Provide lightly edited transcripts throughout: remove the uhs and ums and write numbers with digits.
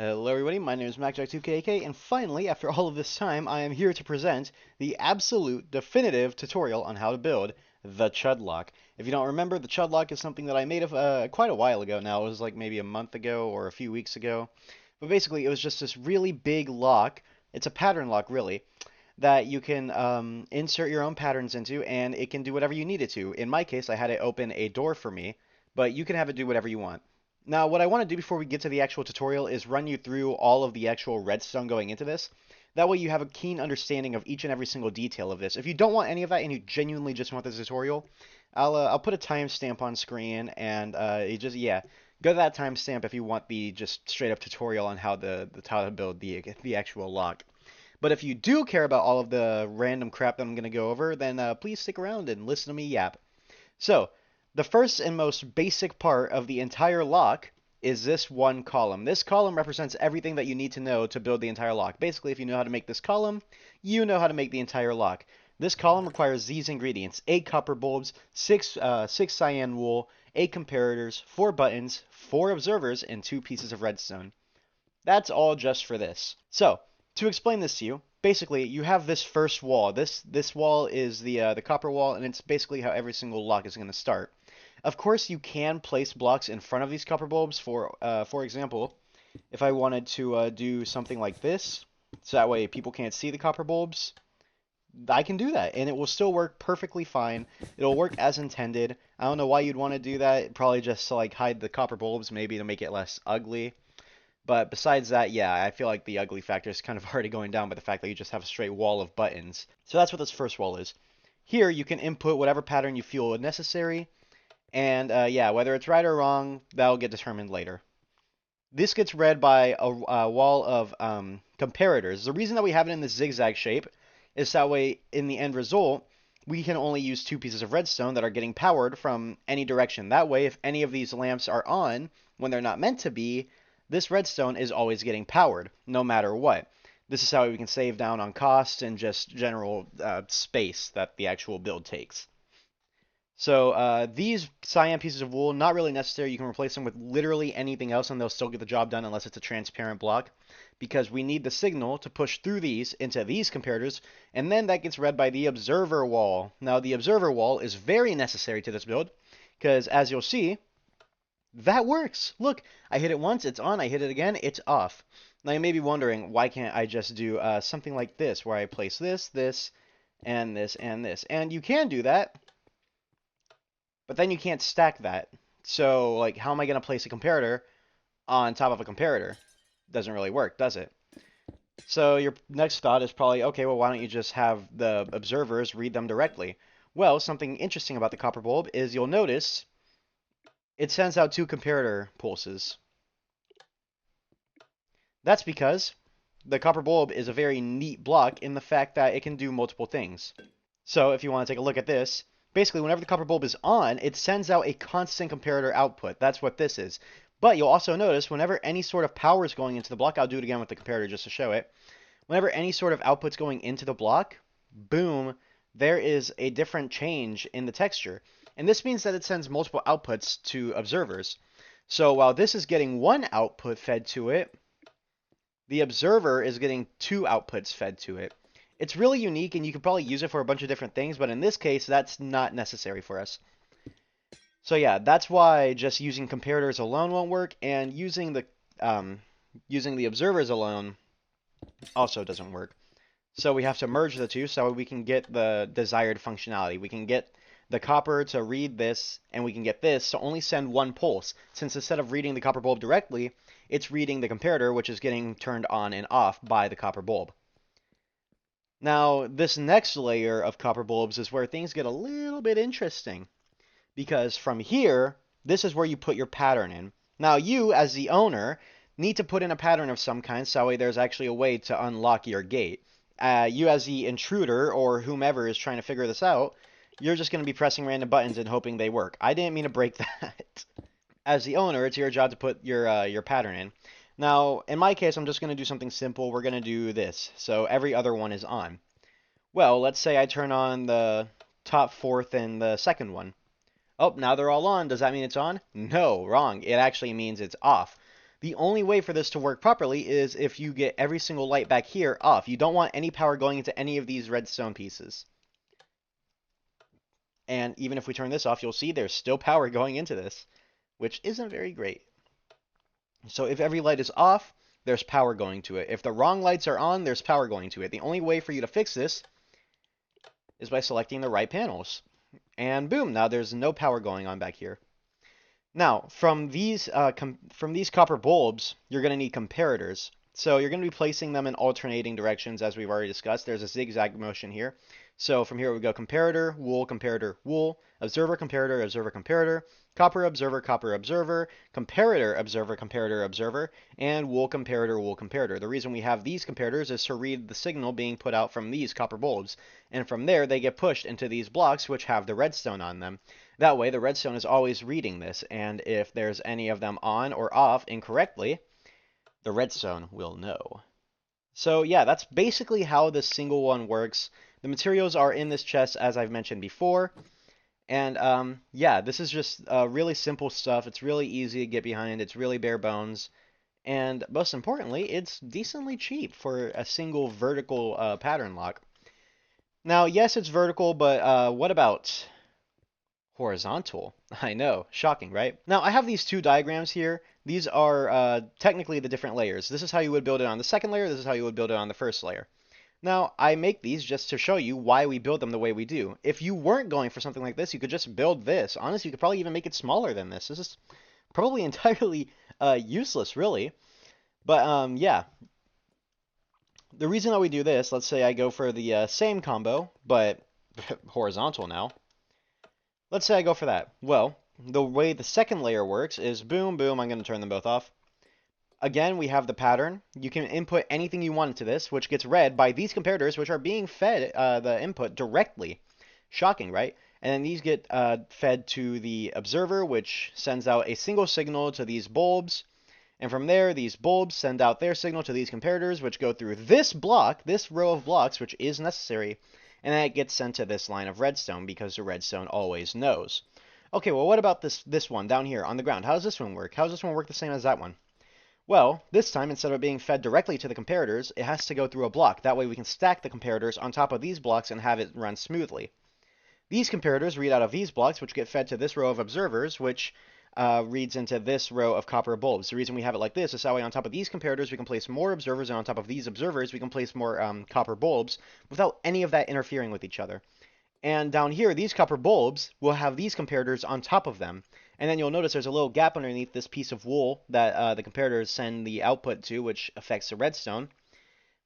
Hello everybody, my name is MacJack2KK, and finally, after all of this time, I am here to present the absolute definitive tutorial on how to build the CHUD Lock. If you don't remember, the CHUD Lock is something that I made quite a while ago now. It was like maybe a month ago or a few weeks ago. But basically, it was just this really big lock. It's a pattern lock, really, that you can insert your own patterns into, and it can do whatever you need it to. In my case, I had it open a door for me, but you can have it do whatever you want. Now, what I want to do before we get to the actual tutorial is run you through all of the actual redstone going into this. That way you have a keen understanding of each and every single detail of this. If you don't want any of that and you genuinely just want this tutorial, I'll put a timestamp on screen and yeah, go to that timestamp if you want the just straight up tutorial on how how to build the actual lock. But if you do care about all of the random crap that I'm going to go over, then please stick around and listen to me yap. So, the first and most basic part of the entire lock is this one column. This column represents everything that you need to know to build the entire lock. Basically, if you know how to make this column, you know how to make the entire lock. This column requires these ingredients: 8 copper bulbs, 6 cyan wool, 8 comparators, 4 buttons, 4 observers, and 2 pieces of redstone. That's all just for this. So, to explain this to you, basically you have this first wall. This wall is the copper wall, and it's basically how every single lock is going to start. Of course, you can place blocks in front of these copper bulbs. For example, if I wanted to do something like this, so that way people can't see the copper bulbs, I can do that, and it will still work perfectly fine. It'll work as intended. I don't know why you'd want to do that. Probably just to like hide the copper bulbs, maybe to make it less ugly. But besides that, yeah, I feel like the ugly factor is kind of already going down by the fact that you just have a straight wall of buttons. So that's what this first wall is. Here, you can input whatever pattern you feel necessary. And yeah, whether it's right or wrong, that'll get determined later. This gets read by a wall of comparators. The reason that we have it in this zigzag shape is that way, in the end result, we can only use 2 pieces of redstone that are getting powered from any direction. That way, if any of these lamps are on when they're not meant to be, this redstone is always getting powered, no matter what. This is how we can save down on costs and just general space that the actual build takes. So these cyan pieces of wool, not really necessary. You can replace them with literally anything else and they'll still get the job done unless it's a transparent block, because we need the signal to push through these into these comparators, and then that gets read by the observer wall. Now the observer wall is very necessary to this build, because as you'll see, that works. Look, I hit it once, it's on. I hit it again, it's off. Now you may be wondering, why can't I just do something like this, where I place this, this, and this, and this? And you can do that, but then you can't stack that. So, like, how am I going to place a comparator on top of a comparator? Doesn't really work, does it? So your next thought is probably, okay, well, why don't you just have the observers read them directly? Well, something interesting about the copper bulb is you'll notice it sends out 2 comparator pulses. That's because the copper bulb is a very neat block in the fact that it can do multiple things. So if you want to take a look at this, basically whenever the copper bulb is on, it sends out a constant comparator output. That's what this is. But you'll also notice whenever any sort of power is going into the block, I'll do it again with the comparator just to show it. Whenever any sort of output's going into the block, boom, there is a different change in the texture. And this means that it sends multiple outputs to observers. So while this is getting 1 output fed to it, the observer is getting 2 outputs fed to it. It's really unique, and you could probably use it for a bunch of different things, but in this case, that's not necessary for us. So yeah, that's why just using comparators alone won't work, and using the observers alone also doesn't work. So we have to merge the two so we can get the desired functionality. We can get the copper to read this, and we can get this to only send 1 pulse, since instead of reading the copper bulb directly, it's reading the comparator, which is getting turned on and off by the copper bulb. Now, this next layer of copper bulbs is where things get a little bit interesting, because from here, this is where you put your pattern in. Now, you, as the owner, need to put in a pattern of some kind, so that way there's actually a way to unlock your gate. You, as the intruder, or whomever is trying to figure this out, you're just going to be pressing random buttons and hoping they work. I didn't mean to break that. As the owner, it's your job to put your pattern in. Now, in my case, I'm just going to do something simple. We're going to do this. So every other one is on. Well, let's say I turn on the top 4th and the 2nd one. Oh, now they're all on. Does that mean it's on? No, wrong. It actually means it's off. The only way for this to work properly is if you get every single light back here off. You don't want any power going into any of these redstone pieces. And even if we turn this off, you'll see there's still power going into this, which isn't very great. So if every light is off, there's power going to it. If the wrong lights are on, there's power going to it. The only way for you to fix this is by selecting the right panels. And boom, now there's no power going on back here. Now, from these copper bulbs, you're going to need comparators. So you're going to be placing them in alternating directions, as we've already discussed. There's a zigzag motion here. So from here we go comparator, wool, observer, comparator, copper, observer, comparator, observer, comparator, and wool, comparator. The reason we have these comparators is to read the signal being put out from these copper bulbs. And from there, they get pushed into these blocks, which have the redstone on them. That way, the redstone is always reading this, and if there's any of them on or off incorrectly, the redstone will know. So yeah, that's basically how this single one works. The materials are in this chest, as I've mentioned before. And yeah, this is just really simple stuff. It's really easy to get behind. It's really bare bones. And most importantly, it's decently cheap for a single vertical pattern lock. Now, yes, it's vertical, but what about horizontal? I know, shocking, right? Now, I have these two diagrams here. These are technically the different layers. This is how you would build it on the second layer. This is how you would build it on the first layer. Now, I make these just to show you why we build them the way we do. If you weren't going for something like this, you could just build this. Honestly, you could probably even make it smaller than this. This is probably entirely useless, really. But yeah, the reason that we do this, let's say I go for the same combo, but horizontal now. Let's say I go for that. Well, the way the second layer works is boom, boom, I'm going to turn them both off. Again, we have the pattern. You can input anything you want into this, which gets read by these comparators, which are being fed the input directly. Shocking, right? And then these get fed to the observer, which sends out a single signal to these bulbs. And from there, these bulbs send out their signal to these comparators, which go through this block, this row of blocks, which is necessary. And then it gets sent to this line of redstone, because the redstone always knows. Okay, well, what about this one down here on the ground? How does this one work? How does this one work the same as that one? Well, this time, instead of being fed directly to the comparators, it has to go through a block. That way we can stack the comparators on top of these blocks and have it run smoothly. These comparators read out of these blocks, which get fed to this row of observers, which reads into this row of copper bulbs. The reason we have it like this is that way on top of these comparators we can place more observers, and on top of these observers we can place more copper bulbs without any of that interfering with each other. And down here, these copper bulbs will have these comparators on top of them. And then you'll notice there's a little gap underneath this piece of wool that the comparators send the output to, which affects the redstone.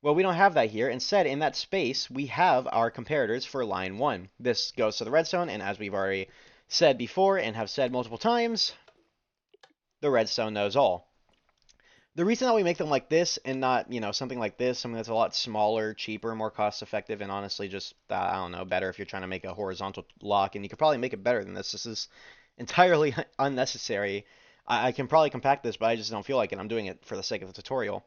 Well, we don't have that here. Instead, in that space, we have our comparators for line 1. This goes to the redstone, and as we've already said before and have said multiple times, the redstone knows all. The reason that we make them like this and not, something like this, something that's a lot smaller, cheaper, more cost-effective, and honestly just, I don't know, better if you're trying to make a horizontal lock, and you could probably make it better than this. This is entirely unnecessary. I can probably compact this, but I just don't feel like it. I'm doing it for the sake of the tutorial.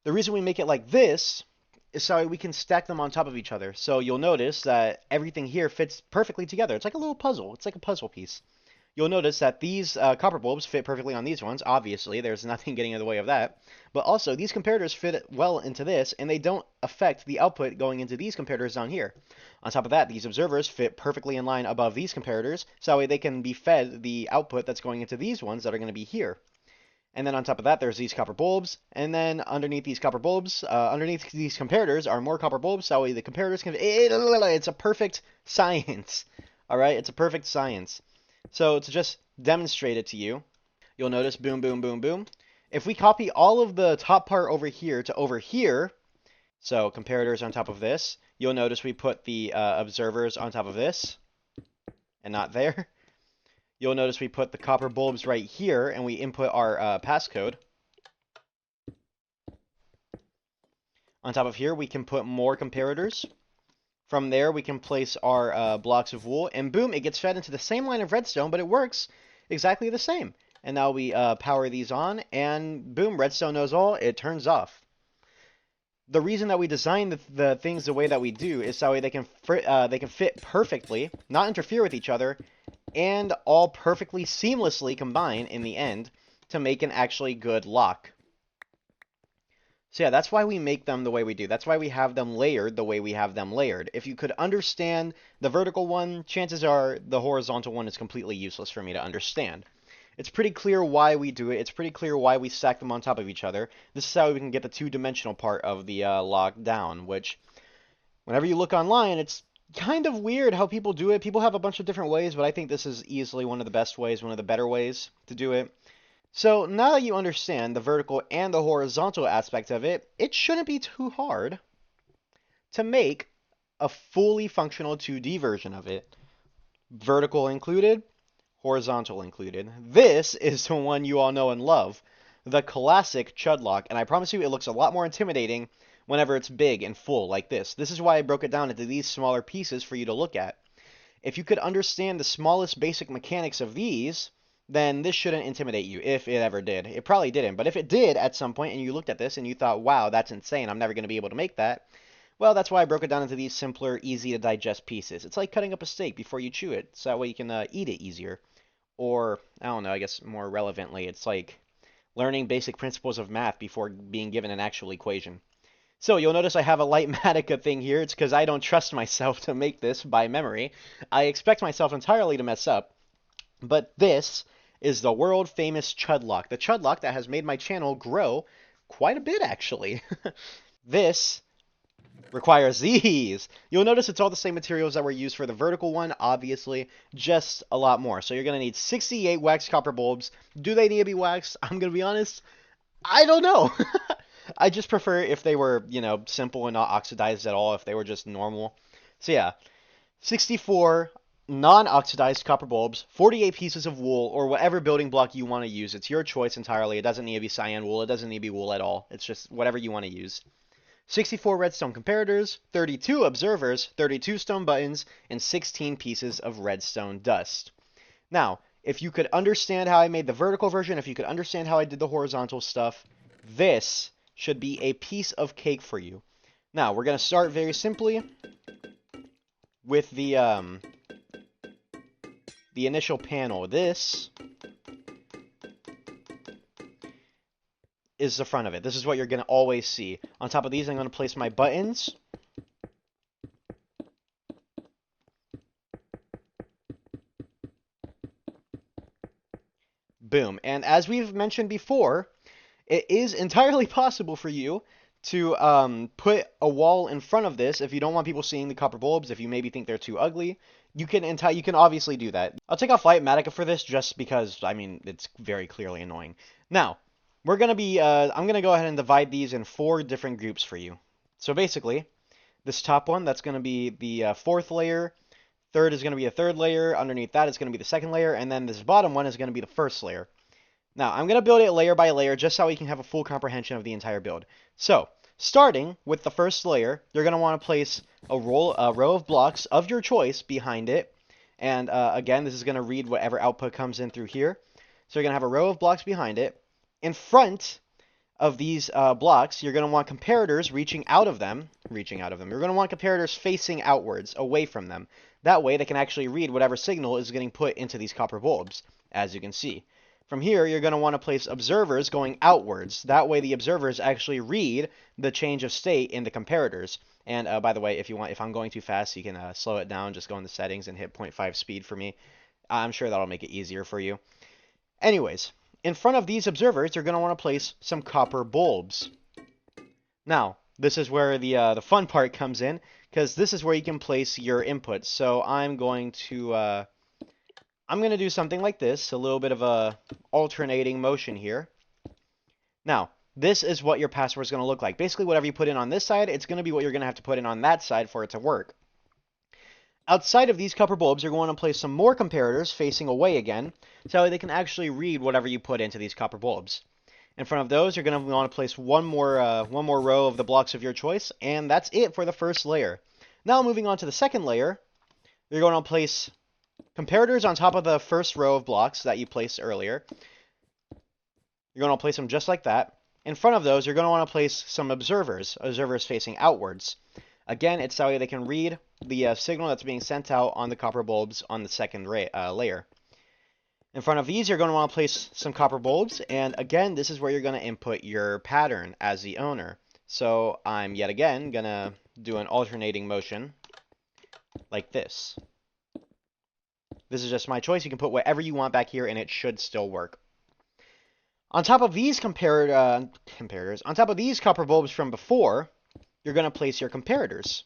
The reason we make it like this is so we can stack them on top of each other. So you'll notice that everything here fits perfectly together. It's like a little puzzle. It's like a puzzle piece. You'll notice that these copper bulbs fit perfectly on these ones. Obviously, there's nothing getting in the way of that. But also, these comparators fit well into this, and they don't affect the output going into these comparators down here. On top of that, these observers fit perfectly in line above these comparators, so that way they can be fed the output that's going into these ones that are going to be here. And then on top of that, there's these copper bulbs, and then underneath these copper bulbs, underneath these comparators are more copper bulbs, so that way the comparators can... It's a perfect science. Alright, it's a perfect science. So to just demonstrate it to you, you'll notice boom, boom, boom, boom. If we copy all of the top part over here to over here, so comparators on top of this, you'll notice we put the observers on top of this, and not there. You'll notice we put the copper bulbs right here, and we input our passcode. On top of here, we can put more comparators. From there, we can place our blocks of wool, and boom, it gets fed into the same line of redstone, but it works exactly the same. And now we power these on, and boom, redstone knows all, it turns off. The reason that we design the things the way that we do is so they can fit perfectly, not interfere with each other, and all perfectly seamlessly combine in the end. to make an actually good lock. So yeah, that's why we make them the way we do. That's why we have them layered the way we have them layered. If you could understand the vertical one, chances are the horizontal one is completely useless for me to understand. It's pretty clear why we do it. It's pretty clear why we stack them on top of each other. This is how we can get the two-dimensional part of the lock down, which whenever you look online, it's kind of weird how people do it. People have a bunch of different ways, but I think this is easily one of the best ways, one of the better ways to do it. So now that you understand the vertical and the horizontal aspect of it, it shouldn't be too hard to make a fully functional 2D version of it. Vertical included, horizontal included. This is the one you all know and love, the classic CHUD Lock, and I promise you it looks a lot more intimidating whenever it's big and full like this. This is why I broke it down into these smaller pieces for you to look at. If you could understand the smallest basic mechanics of these, then this shouldn't intimidate you, if it ever did. It probably didn't, but if it did at some point and you looked at this and you thought, wow, that's insane, I'm never going to be able to make that, well, that's why I broke it down into these simpler, easy to digest pieces. It's like cutting up a steak before you chew it, so that way you can eat it easier. Or, I don't know, I guess more relevantly, it's like learning basic principles of math before being given an actual equation. So you'll notice I have a light Matica thing here. It's because I don't trust myself to make this by memory. I expect myself entirely to mess up. But this is the world famous CHUD Lock. The CHUD Lock that has made my channel grow quite a bit, actually. This requires these. You'll notice it's all the same materials that were used for the vertical one, obviously, just a lot more. So you're going to need 68 waxed copper bulbs. Do they need to be waxed? I'm going to be honest, I don't know. I just prefer if they were, you know, simple and not oxidized at all, if they were just normal. So yeah, 64 non-oxidized copper bulbs, 48 pieces of wool, or whatever building block you want to use. It's your choice entirely. It doesn't need to be cyan wool. It doesn't need to be wool at all. It's just whatever you want to use. 64 redstone comparators, 32 observers, 32 stone buttons, and 16 pieces of redstone dust. Now, if you could understand how I made the vertical version, if you could understand how I did the horizontal stuff, this should be a piece of cake for you. Now, we're going to start very simply with the initial panel. This is the front of it. This is what you're going to always see. On top of these, I'm going to place my buttons. Boom. And as we've mentioned before, it is entirely possible for you to put a wall in front of this if you don't want people seeing the copper bulbs, if you maybe think they're too ugly. You can obviously do that. I'll take off Light Matica for this just because, I mean, it's very clearly annoying. Now, we're going to be, I'm going to go ahead and divide these in 4 different groups for you. So basically, this top one, that's going to be the 4th layer. Third is going to be a 3rd layer. Underneath that is going to be the 2nd layer. And then this bottom one is going to be the 1st layer. Now, I'm going to build it layer by layer just so we can have a full comprehension of the entire build. So, starting with the 1st layer, you're going to want to place a row of blocks of your choice behind it. And again, this is going to read whatever output comes in through here. So you're going to have a row of blocks behind it. In front of these blocks, you're going to want comparators reaching out of them. You're going to want comparators facing outwards, away from them. That way, they can actually read whatever signal is getting put into these copper bulbs, as you can see. From here, you're going to want to place observers going outwards. That way, the observers actually read the change of state in the comparators. And by the way, if I'm going too fast, you can slow it down. Just go in the settings and hit 0.5 speed for me. I'm sure that'll make it easier for you. Anyways, in front of these observers, you're going to want to place some copper bulbs. Now, this is where the fun part comes in, because this is where you can place your inputs. So I'm going to do something like this, a little bit of a alternating motion here. Now, this is what your password is going to look like. Basically, whatever you put in on this side, it's going to be what you're going to have to put in on that side for it to work. Outside of these copper bulbs, you're going to place some more comparators facing away again, so they can actually read whatever you put into these copper bulbs. In front of those, you're going to want to place one more row of the blocks of your choice, and that's it for the 1st layer. Now, moving on to the 2nd layer, you're going to place comparators on top of the 1st row of blocks that you placed earlier. You're going to place them just like that. In front of those, you're going to want to place some observers facing outwards. Again, it's that way they can read the signal that's being sent out on the copper bulbs on the 2nd layer. In front of these, you're going to want to place some copper bulbs, and again, this is where you're going to input your pattern as the owner. So I'm yet again going to do an alternating motion like this. This is just my choice. You can put whatever you want back here, and it should still work. On top of these comparators, on top of these copper bulbs from before, you're going to place your comparators.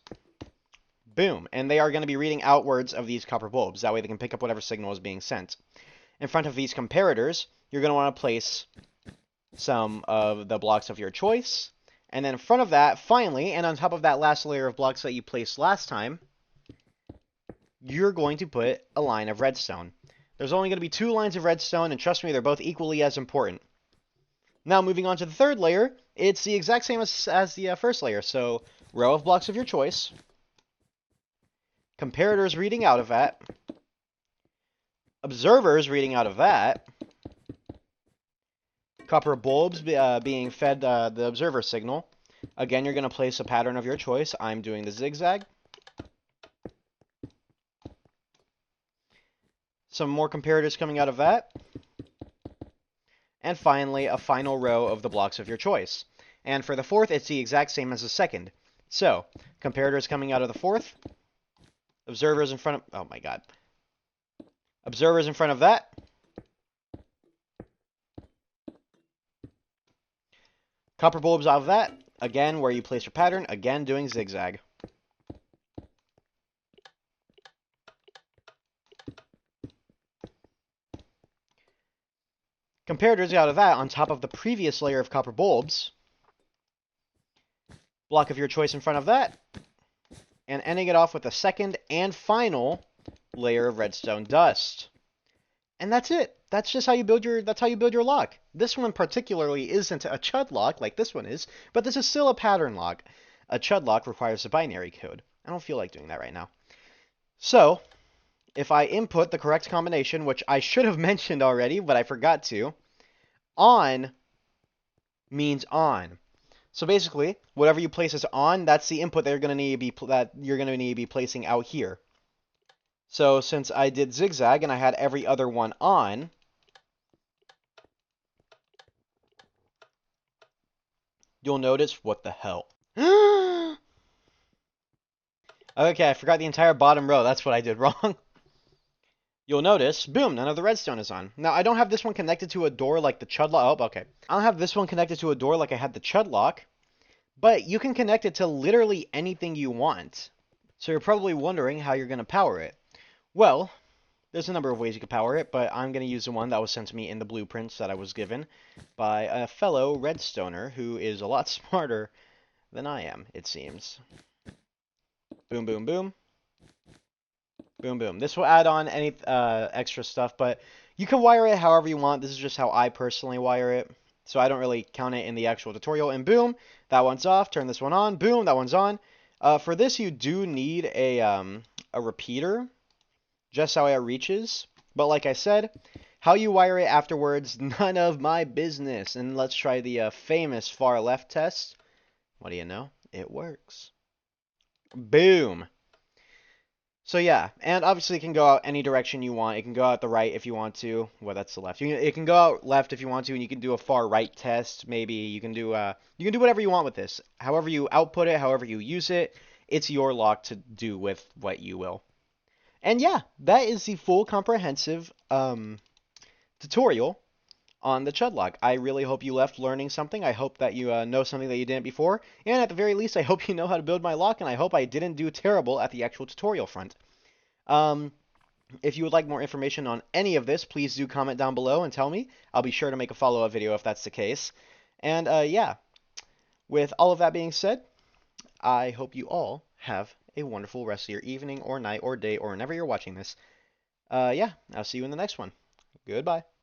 Boom. And they are going to be reading outwards of these copper bulbs. That way they can pick up whatever signal is being sent. In front of these comparators, you're going to want to place some of the blocks of your choice. And then in front of that, finally, and on top of that last layer of blocks that you placed last time, you're going to put a line of redstone. There's only going to be 2 lines of redstone, and trust me, they're both equally as important. Now, moving on to the third layer, it's the exact same as the first layer. So, row of blocks of your choice, comparators reading out of that, observers reading out of that, copper bulbs being fed the observer signal. Again, you're going to place a pattern of your choice. I'm doing the zigzag. Some more comparators coming out of that. And finally, a final row of the blocks of your choice. And for the fourth, it's the exact same as the second. So, comparators coming out of the fourth. Observers in front of... Oh my god. Observers in front of that. Copper bulbs out of that. Again, where you place your pattern. Again, doing zigzag. Comparators out of that on top of the previous layer of copper bulbs. Block of your choice in front of that. And ending it off with a second and final layer of redstone dust. And that's it. That's just how you build your lock. This one particularly isn't a CHUD lock like this one is, but this is still a pattern lock. A CHUD lock requires a binary code. I don't feel like doing that right now. So, if I input the correct combination, which I should have mentioned already, but I forgot to, on means on. So basically, whatever you place as on, that's the input that you're going to need to be placing out here. So since I did zigzag and I had every other one on, you'll notice, what the hell? Okay, I forgot the entire bottom row. That's what I did wrong. You'll notice, boom, none of the redstone is on. Now, I don't have this one connected to a door like the CHUD lock. Oh, okay. I don't have this one connected to a door like I had the CHUD lock, but you can connect it to literally anything you want. So you're probably wondering how you're going to power it. Well, there's a number of ways you can power it, but I'm going to use the one that was sent to me in the blueprints that I was given by a fellow redstoner who is a lot smarter than I am, it seems. Boom, boom, boom. Boom, boom. This will add on any extra stuff, but you can wire it however you want. This is just how I personally wire it, so I don't really count it in the actual tutorial. And boom, that one's off. Turn this one on. Boom, that one's on. For this, you do need a repeater, just how it reaches. But like I said, how you wire it afterwards, none of my business. And let's try the famous far left test. What do you know? It works. Boom. So yeah, and obviously it can go out any direction you want. It can go out the right if you want to. Well, that's the left. It can go out left if you want to, and you can do a far right test. Maybe you can do whatever you want with this. However you output it, however you use it, it's your lock to do with what you will. And yeah, that is the full comprehensive tutorial on the CHUD lock. I really hope you left learning something. I hope that you know something that you didn't before. And at the very least, I hope you know how to build my lock, and I hope I didn't do terrible at the actual tutorial front. If you would like more information on any of this, please do comment down below and tell me. I'll be sure to make a follow-up video if that's the case. And yeah, with all of that being said, I hope you all have a wonderful rest of your evening or night or day or whenever you're watching this. Yeah, I'll see you in the next one. Goodbye.